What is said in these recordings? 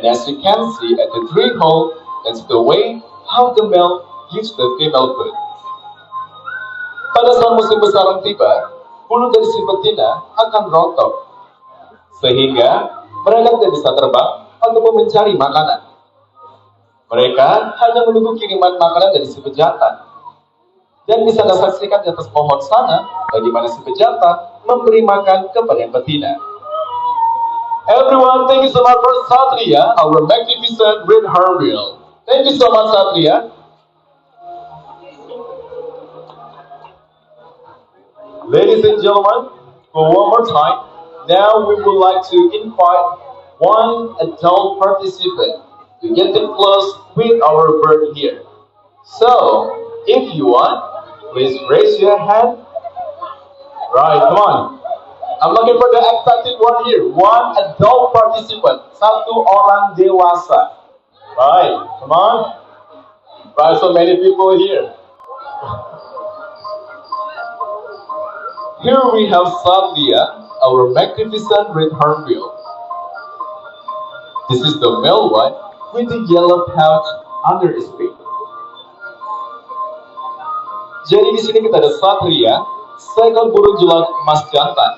And as you can see at the three hole, that's the way how the male gives the female food. Pada saat musim besaran tiba, bulu dari si betina akan rontok, sehingga mereka tidak bisa terbang ataupun mencari makanan. Mereka hanya menunggu kiriman makanan dari si pejantan. Dan bisa Anda saksikan di atas pohon sana, bagaimana si pejantan memberi makan kepada yang betina. Everyone, thank you so much for Satria, our magnificent red hornbill. Thank you so much, Satria. Ladies and gentlemen, for one more time, now we would like to invite one adult participant to get them close with our bird here. So, if you want, please raise your hand. Right, come on. I'm looking for the excited one here. One adult participant. Satu orang dewasa. Right, come on. Right, so many people here. Here we have Satya, our magnificent red hornbill. This is the male one with the yellow pouch under its beak. Jadi di sini kita ada Satria, seekor burung jelak emas jantan.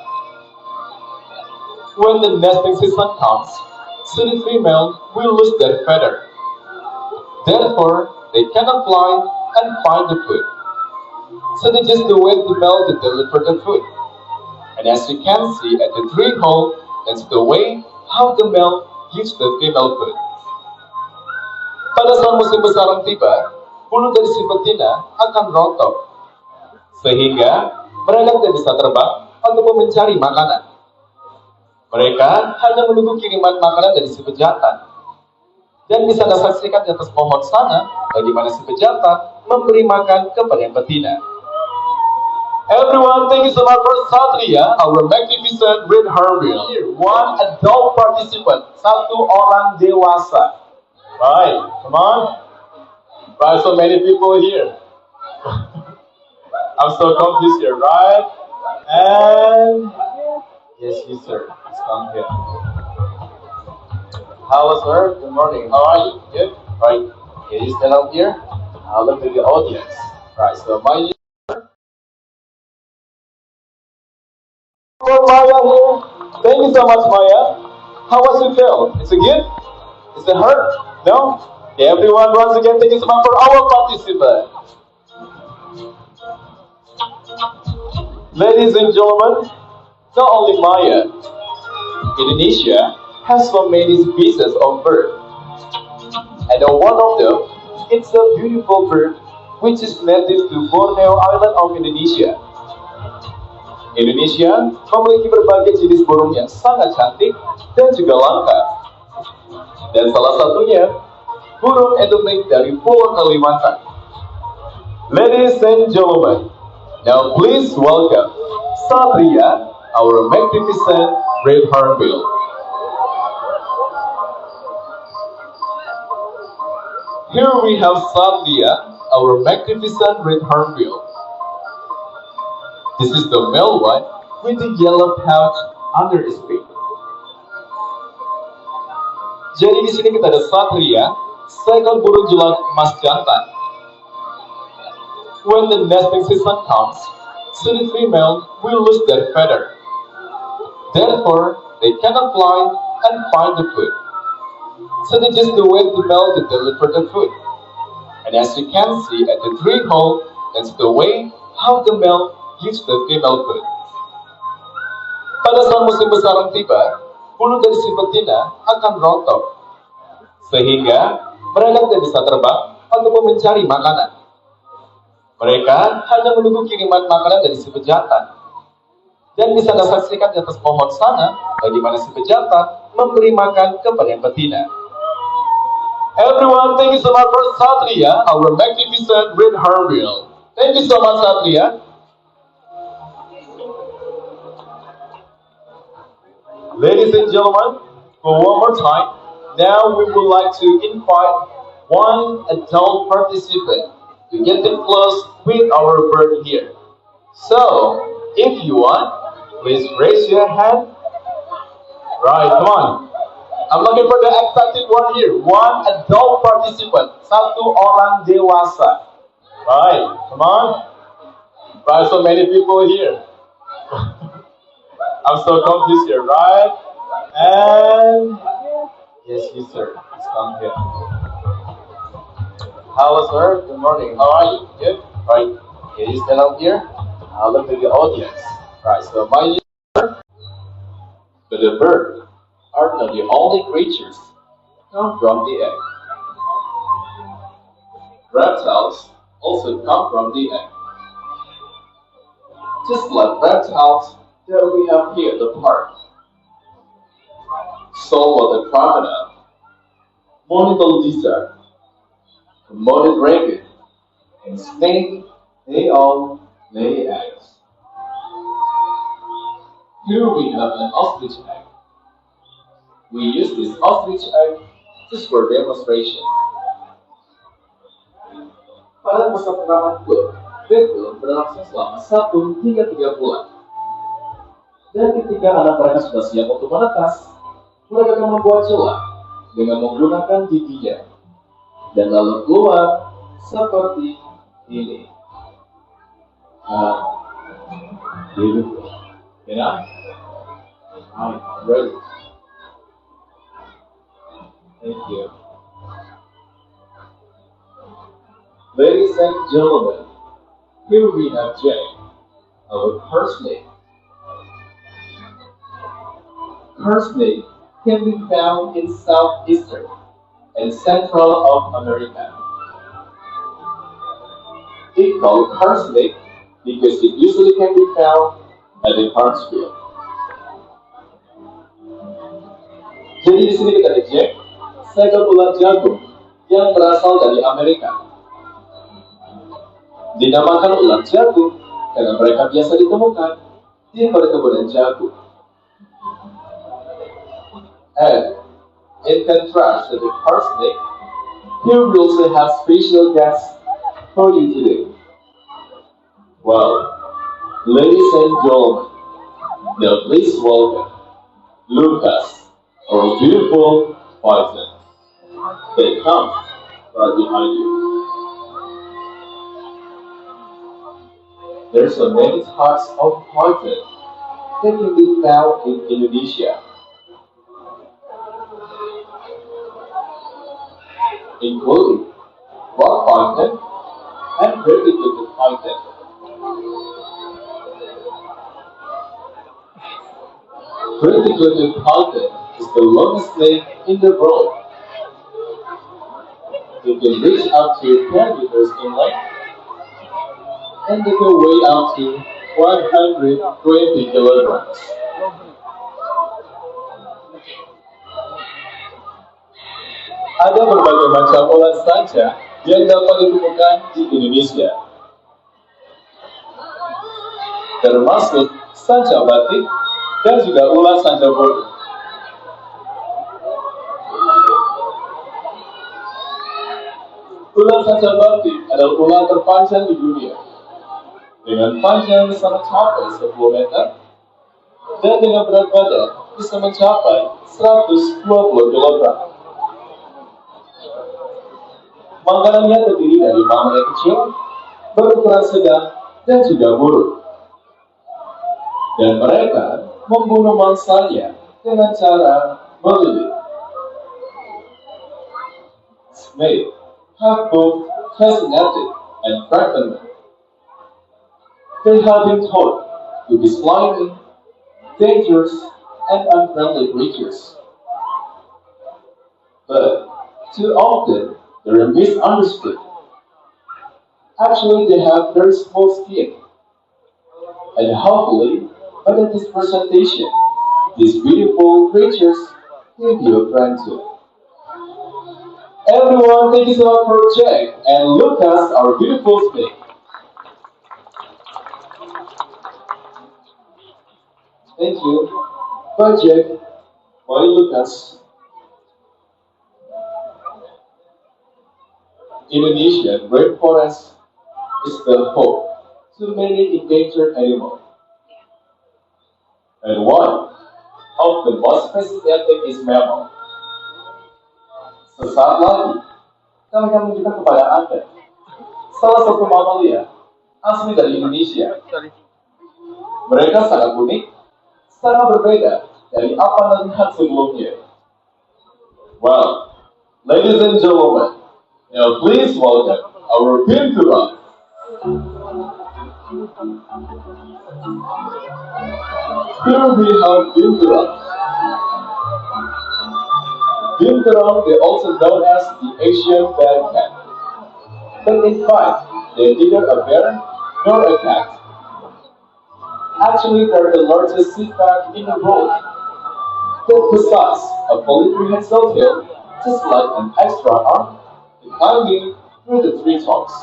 When the nesting season comes, the female will lose their feather. Therefore, they cannot fly and find the food. So they just wait the male to deliver the food. And as you can see at the three hole, that's the way how the male gives the female food. Pada saat musim besaran tiba, bulu dari si betina akan rontok, sehingga mereka tidak bisa terbang ataupun mencari makanan. Mereka hanya menunggu kiriman makanan dari si pejantan. Dan bisa Anda saksikan di atas pohon sana, bagaimana si pejantan memberi makan kepada yang betina. Everyone, thank you so much for Satria, our magnificent red hornbill. One adult participant, satu orang dewasa. Right, come on. Right, so many people here. I'm so confused here, right? And yes, you sir, let's come here. Hello sir, good morning. How are you? Good? Right. Can you stand up here? I'll look at the audience. Right, so my name for Maya here. Thank you so much, Maya. How was it feel? Is it good? Is it hurt? No? Okay, everyone, once again, thank you so much for our participant. Ladies and gentlemen, not only Maya, Indonesia has so many species of bird. And one of them, it's a beautiful bird which is native to Borneo Island of Indonesia. Indonesia memiliki berbagai jenis burung yang sangat cantik dan juga langka. Dan salah satunya, burung endemik dari Pulau Kalimantan. Ladies and gentlemen, now please welcome Satria, our magnificent red hornbill. Here we have Satria, our magnificent red hornbill. This is the male one with the yellow pouch under its beak. Jadi di sini kita ada Satria, seekor burung jelak emas jantan. When the nesting season comes, the female will lose their feather. Therefore, they cannot fly and find the food. So they just wait the male to deliver the food. And as you can see at the three hole, that's the way how the male gives the female food. Pada saat musim besaran tiba, bulu dari si betina akan rontok, sehingga mereka tidak bisa terbang ataupun mencari makanan. Mereka hanya menunggu kiriman makanan dari si pejantan. Dan bisa Anda saksikan di atas pohon sana, bagaimana si pejantan memberi makan kepada yang betina. Everyone, thank you so much for Satria, our magnificent red hornbill. Thank you so much, Satria. Ladies and gentlemen, for one more time, now we would like to invite one adult participant to get them close with our bird here. So, if you want, please raise your hand. Right, come on. I'm looking for the excited one here. One adult participant. Satu orang dewasa. Right, come on. Right, so many people here. I'm so confused here, right? And yes, yes, sir. It's come here. Hello, sir. Good morning. How are you? Good. Right. Can you stand up here? I'll look at the audience. Right. So my name, but the bird are not the only creatures come from the egg. Reptiles also come from the egg. Just like reptiles that we have here at the park. Saltwater crocodile, monitor lizard, Komodo dragon, and snake, they all lay eggs. Here we have an ostrich egg. We use this ostrich egg just for demonstration. Pada masa penerapan klub, Betul berlangsung selama 1 hingga 3 bulan. Dan ketika anak mereka sudah siap untuk menetas, mereka akan membuat celah dengan menggunakan giginya dan lalu keluar seperti ini. Beautiful. You know? I'm ready. Thank you. Ladies and gentlemen, here we have Jay, our curse snake. Curse snake can be found in southeastern and central of America. It's called curse snake because it usually can be found at the Hartsfield. Jadi di sini kita cek segel ular jagung yang berasal dari Amerika. Dinamakan ular jagung karena mereka biasa ditemukan di perkebunan jagung. And in contrast to the curse snake, here we also have special guests for you today. Well, ladies and gentlemen, now please welcome Lucas, our beautiful python. They come right behind you. There's so many types of python that can be found in Indonesia, including rock python and verticulated python. Verticulated python is the longest snake in the world. It can reach up to 10 meters in length and they can weigh up to 120 kilograms. Ada berbagai macam ular sanca yang dapat ditemukan di Indonesia, termasuk sanca batik dan juga ular sanca bodoh. Ular sanca batik adalah ular terpanjang di dunia, dengan panjang bisa mencapai 10 meter dan dengan berat badan bisa mencapai 120 kg. Makanannya terdiri dari mamalia kecil, berukuran sedang, dan juga burung. Dan mereka membunuh mangsanya dengan cara melilit. Snake have both fascinated and frightened. They have been taught to be slimy, dangerous, and unfriendly creatures. But too often, they are misunderstood. Actually, they have very small skin. And hopefully, by this presentation, these beautiful creatures will be a friend too. Everyone, thank you so much for Jack and Lucas, our beautiful snake. Thank you. Bye, Jack. Bye, Lucas. Indonesian rainforest is the home to many endangered animals. And one of the most fascinating is mammal. Sesaat lagi, kami akan menunjukkan kepada Anda salah satu mamalia asli dari Indonesia. Mereka sangat unik, sangat berbeda dari apa yang dilihat sebelumnya. Well, ladies and gentlemen, now please welcome our Binturong. Here we have Binturong. Binturong, they also known as the Asian bear cat. But in fact, they're neither a bear nor a cat. Actually, they're the largest sea cat in the world. They possess a fully prehensile tail, just like an extra arm, climbing through the treetops.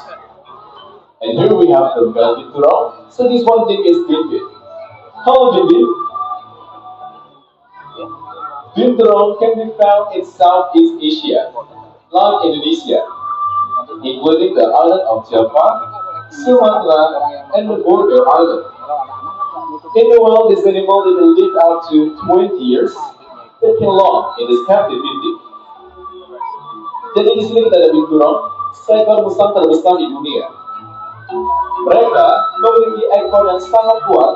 And here we have the male Binturong. So this one thing is Binbin. Hello, Binbin. Binturong can be found in Southeast Asia, like Indonesia, including the island of Java, Sumatra, and the Borneo Island. In the wild, this animal can live up to 20 years, but can long in its captivity. Jadi di sini kita ada Binturong, seekor musang terbesar di dunia. Mereka memiliki ekor yang sangat kuat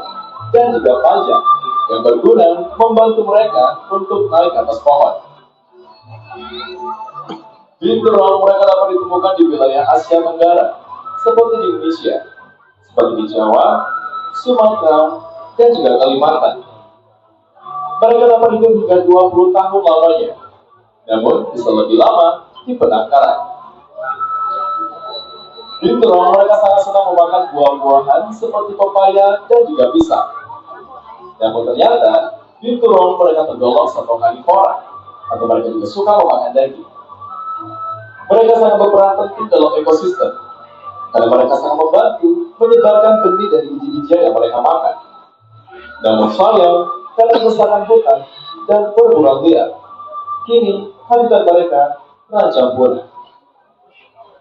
dan juga panjang, yang berguna membantu mereka untuk naik ke atas pohon. Binturong mereka dapat ditemukan di wilayah Asia Tenggara, seperti di Indonesia, seperti di Jawa, Sumatera, dan juga Kalimantan. Mereka dapat hidup hingga 20 tahun lamanya, namun bisa lebih lama di penangkaran. Binturong mereka sangat senang memakan buah-buahan seperti pepaya dan juga pisang. Namun ternyata, Binturong mereka tergolong satu karnivora, atau mereka juga suka memakan daging. Mereka sangat berperan penting dalam ekosistem, karena mereka sangat membantu menyebarkan benih dari biji-bijian yang mereka makan. Namun sayang, karena kerusakan hutan dan perburuan liar, kini habitat mereka terancam punah.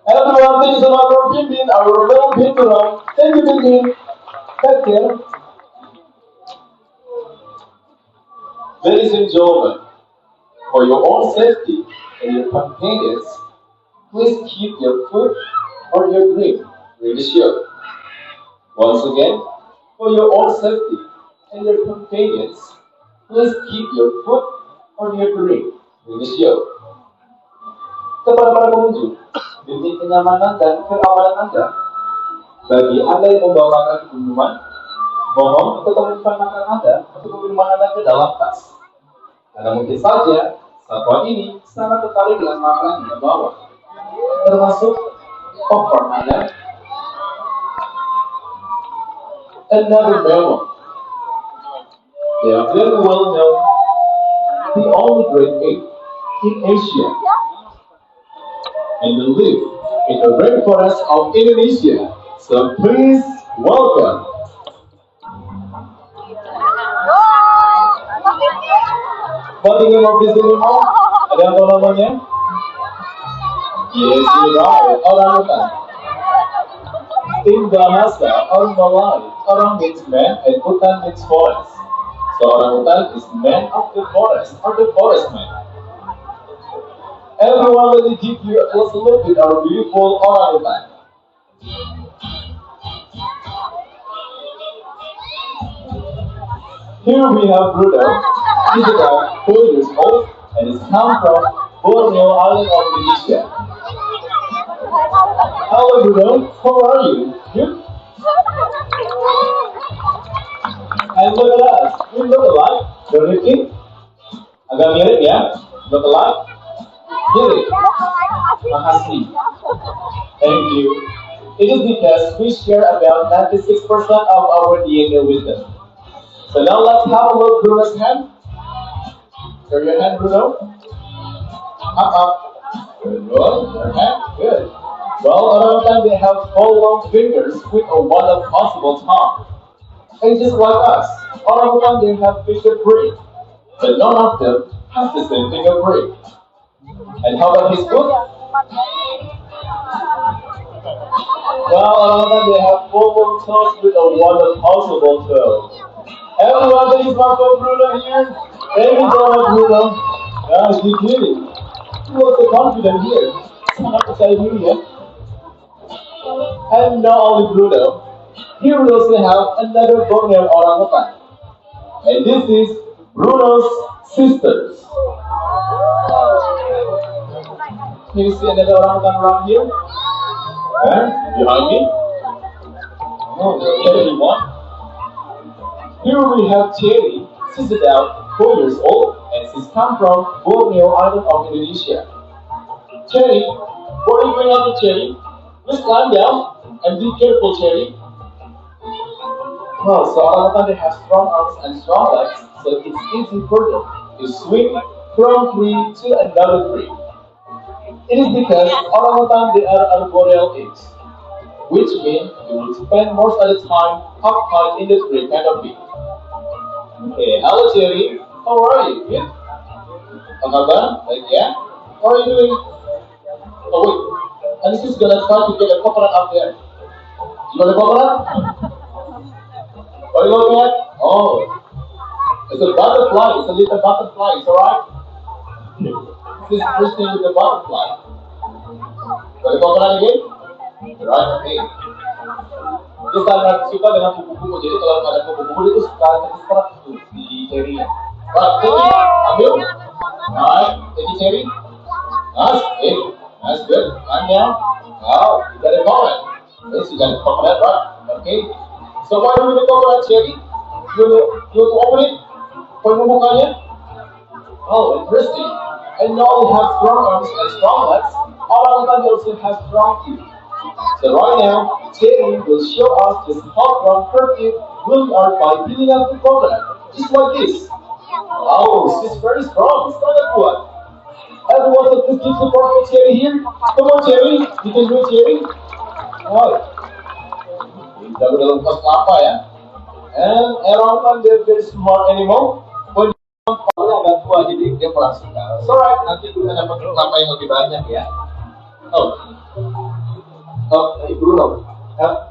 Everyone, thank you so much for Binbin, our little Binturong. Thank you, Binbin. Take care. Ladies and gentlemen, for your own safety and your companions, please keep your food or your drink really sure. Once again, for your own safety and your companions, please keep your food or your drink really sure. Kepada para pengunjung, demi kenyamanan dan keamanan Anda, bagi Anda yang membawa makanan ke minuman, mohon untuk menyimpan makanan Anda atau minuman Anda ke dalam tas. Karena mungkin saja satwa ini sangat tertarik dengan makanan yang Anda bawa, termasuk popcorn Anda. Another mammal. They are very well known, the only great ape in Asia, and they live in the rainforest of Indonesia. So please welcome. What do you know of this animal? Ada yang tahu namanya? Yes, you're right, orangutan. In bahasa orang Malay, orang means man and hutan means forest. So orangutan is man of the forest, or the forest man. Everyone, let me give you a closer look at our beautiful orangutan. Here we have Bruno. He's about 4 years old and is come from Borneo Island of Indonesia. Hello Bruno, how are you? Good? And look at us, we look alike, don't you think? Agak mirip ya, look alike? Mirip. Makasih. Thank you. It is because we share about 96% of our DNA with them. So now let's have a look at Bruno's hand. Show your hand, Bruno. Good. Your hand. Good. Well, around time they have 4 long fingers with a one possible tongue. And just like us, orangutan they have fingerprint, but none of them has the same fingerprint. And how about his foot? Well, orangutan they have 4 long toes with a one possible toe. Everyone, thank you so much for Bruno here. Thank you so much, Bruno. Guys, keep kidding. He was so confident here. Son of Siberia. And not only Bruno, here we also have another Borneo orangutan. And this is Bruno's sisters. Can you see another orangutan around here? And behind me? Oh, there's one. Here we have Cherry. She's about 4 years old and she's come from Borneo Island of Indonesia. Cherry, where are you going after Cherry? Just climb down and be careful, Cherry. Well, so orangutan they have strong arms and strong legs, so it's easy for them to swing from tree to another tree. It is because orangutan they are arboreal apes, which means they will spend most of the time up high in the tree canopy. Okay, hello Cherry. How are you? Good? Apa kabar? Baik ya? How are you doing? Oh wait, and this is gonna try to get a coconut up there. You got a coconut? What are you looking at? Oh, it's a butterfly. It's a little butterfly. It's alright. This is first thing with the butterfly. Got a coconut again? Right, okay. Dia sangat suka dengan kupu-kupu. Jadi kalau ada kupu-kupu itu suka terus tuh di cherry. Right, cherry, ambil. Right, jadi cherry. Nice, okay. That's good. And now, wow, you got a coconut. Yes, you got a coconut, right? Okay. So what do you do with the coconut, cherry? You want to open it? Kau mau bukanya? Oh, interesting. And not only have strong arms and strong legs, orangutan also have strong teeth. So right now, Cherry will show us just how strong her teeth really are by peeling out the coconut, just like this. Wow, she's very strong. It's not that good. Everyone, so please give support for Cherry here. Come on, Cherry. You can do it, Cherry. Alright. Kita dalam kos kelapa ya. And orangutan they're very smart animal. Kalau agak tua jadi dia kurang suka. Alright, nanti kita dapat kelapa yang lebih banyak ya. Oh, hey Bruno,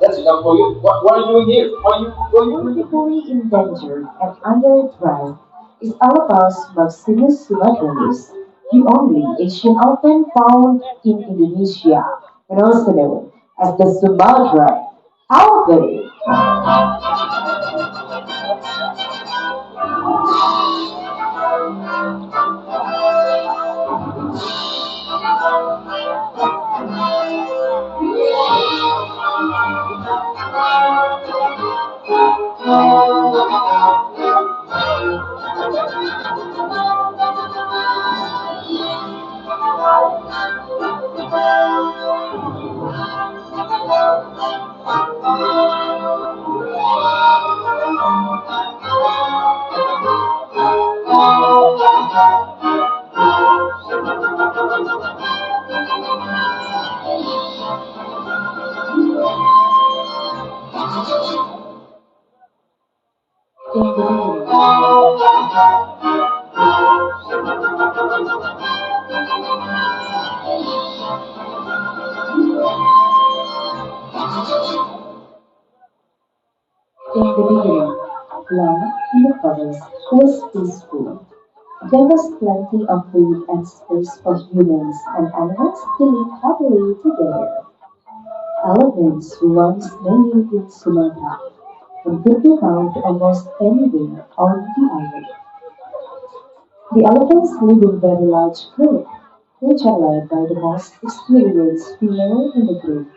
that's enough for you. What are you doing here? What are you doing? Critically endangered and under threat is Alapau's Maximus sumatranus, the only Asian elephant found in Indonesia, and also known as the Sumatran elephant. In the beginning, life in the forest was peaceful. There was plenty of food and space for humans and animals to live happily together. Elephants once many in Sumatra and could be found almost anywhere on the island. The elephants live in very large groups, which are led by the most experienced female in the group.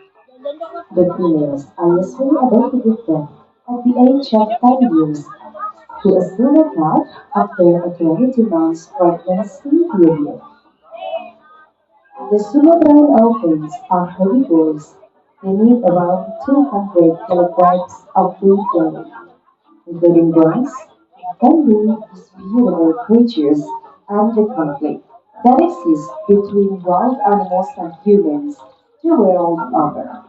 The females are usually able to give birth at the age of 10 years to a single calf after a 22 months pregnancy period. The Sumatran elephants are herbivores. They need around 200 kilograms of food daily, including grass, bamboo, these beautiful creatures, and the conflict that exists between wild animals and humans the world over.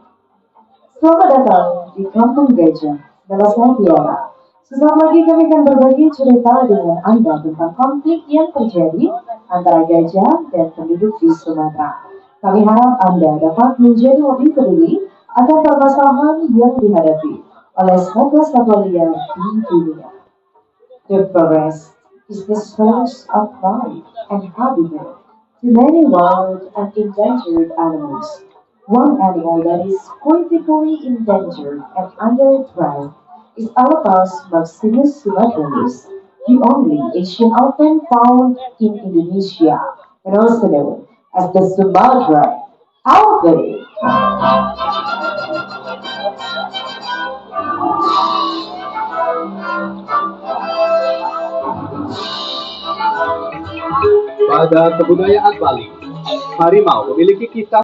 Selamat datang di Kampung Gajah, Belasan Tiara. Sesaat lagi kami akan berbagi cerita dengan Anda tentang konflik yang terjadi antara gajah dan penduduk di Sumatera. Kami harap Anda dapat menjadi lebih peduli akan permasalahan yang dihadapi oleh satwa-satwa liar di dunia. The forest is the source of life and habitat. to many wild and endangered animals. One animal that is critically endangered and under threat is Alapas maximus sumatranus, the only Asian elephant found in Indonesia, and also known as the Sumatran elephant. Pada kebudayaan Bali, harimau memiliki kisah